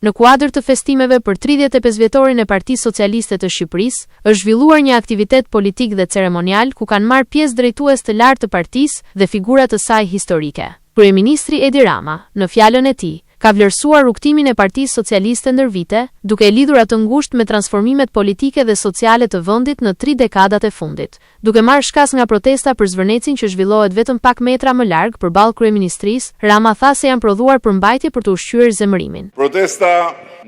Në kuadër të festimeve për 35-vjetorin e Partisë Socialiste të Shqipërisë, është zhvilluar një aktivitet politik dhe ceremonial ku kanë marrë pjesë drejtues të lartë të partisë dhe figura të saj historike. Kryeministri Edi Rama, në fjalën e tij, ka vlerësuar rrugtimin e Partisë Socialiste ndër vite, duke e lidhur atë ngushtë me transformimet politike dhe sociale të vendit në 3 dekadat e fundit, duke marrë shkas nga protesta për zvërnecin që zhvillohet vetëm pak metra më larg përballë kryeministrisë. Rama tha se janë prodhuar përmbajtje për të ushqyer zemërimin. Protesta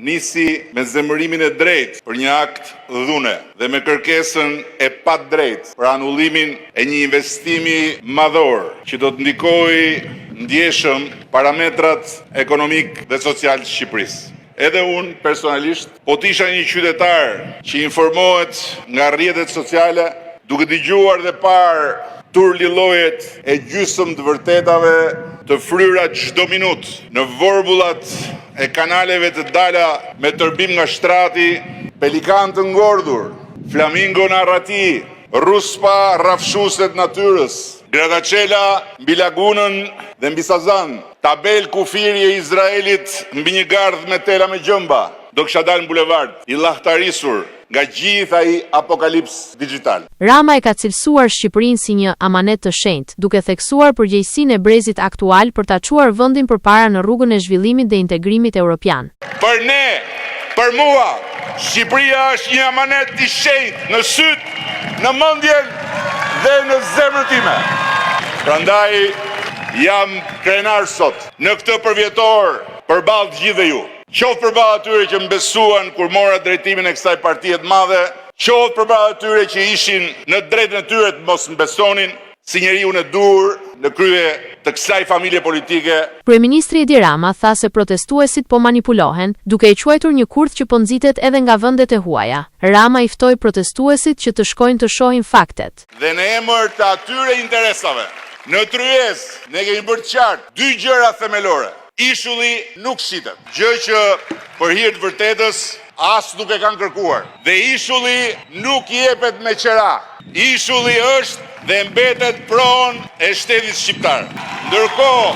nisi me zemërimin e drejtë për një akt dhune dhe me kërkesën e padrejtë për anullimin e një investimi madhor që do të ndikojë ndjeshëm parametrat ekonomik dhe social të Shqipërisë. Edhe unë personalisht, po t'isha një qytetar që informohet nga rrjetet sociale, duke dëgjuar dhe parë turlilojet e gjysmë të vërtetave të fryra çdo minutë në vorbullat e kanaleve të dala me tërbim nga shtrati, pelikan të ngordhur, flamingo narrati, ruspa rrafshuese të natyrës, gradacela mbi lagunën dhe mbi Sazan, tabel kufiri e Izraelit mbi një gardh me tela me gjëmba, do kisha dalë në bulevard, i llahtarisur nga gjithë ai apokalips digital. Rama e ka cilësuar Shqipërinë si një amanet të shenjtë, duke theksuar përgjegjësinë e brezit aktual për ta çuar vendin përpara në rrugën e zhvillimit dhe integrimit evropian. Për ne, për mua, Shqipëria është një amanet i shenjtë në syt, në mendjen dhe në zemrën time. Prandaj jam krenar sot në këtë përvjetor përballë të gjithëve ju. Qoftë përballë atyre që më besuan kur mora drejtimin e kësaj partie të madhe, qoftë përballë atyre që ishin në drejtën e tyre të mos më besonin, si njeriu në dur në krye të kësaj familje politike. Kryeministri Edi Rama tha se protestuesit po manipulohen, duke i quajtur një kurth që po nxitet edhe nga vendet e huaja. Rama i ftoi protestuesit që të shkojnë të shohin faktet. Dhe në emër të atyre interesave, në tryezë ne kemi bërë qartë 2 gjëra themelore. Ishulli nuk shitet, gjë që për hir të vërtetës as nuk e kanë kërkuar. Dhe ishulli nuk jepet me qera. Ishulli është dhe mbetet pronë e shtetit shqiptar. Ndërkohë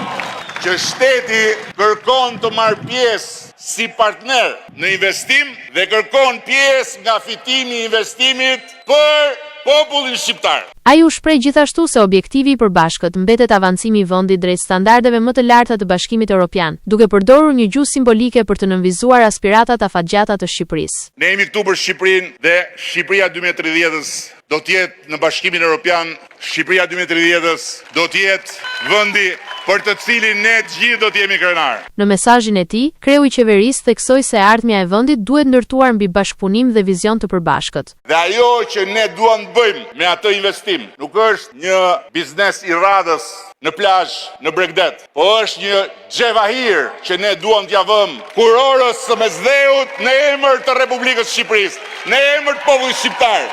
që shteti kërkon të marrë pjesë si partner në investim dhe kërkon pjesë nga fitimi i investimit për popullin shqiptar. Ai u shpreh gjithashtu se objektivi i përbashkët mbetet avancimi i vendit drejt standardeve më të larta të Bashkimit Evropian, duke përdorur një gjuhë simbolike për të nënvizuar aspiratat afatgjata të Shqipërisë. Ne jemi këtu për Shqipërinë dhe Shqipëria 2030-s do të jetë në Bashkimin Evropian. Shqipëria 2030-s do të jetë vendi për të cilin ne të gjithë do të jemi krenar. Në mesazhin e tij, kreu i qeverisë theksoi se ardhmja e vendit duhet ndërtuar mbi bashkëpunim dhe vizion të përbashkët. Dhe ajo që ne duam të bëjmë me atë investim nuk është një biznes i radhës në plazh në Bregdet, po është një xhevahir që ne duam t'ia vëmë kurorës së Mesdheut në emër të Republikës Shqipërisë, në emër të popullit shqiptar,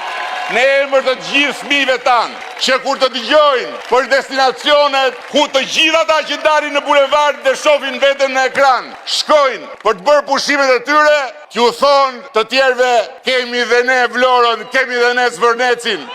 në emër të gjithë fëmijëve tanë, që kur të dëgjojnë për destinacionet ku të gjithë ata që dalin në bulevard dhe shohin veten në ekran, shkojnë për të bërë pushimet e tyre, t'ju thonë të tjerëve kemi dhe ne Vlorën, kemi dhe ne Zvërnecin,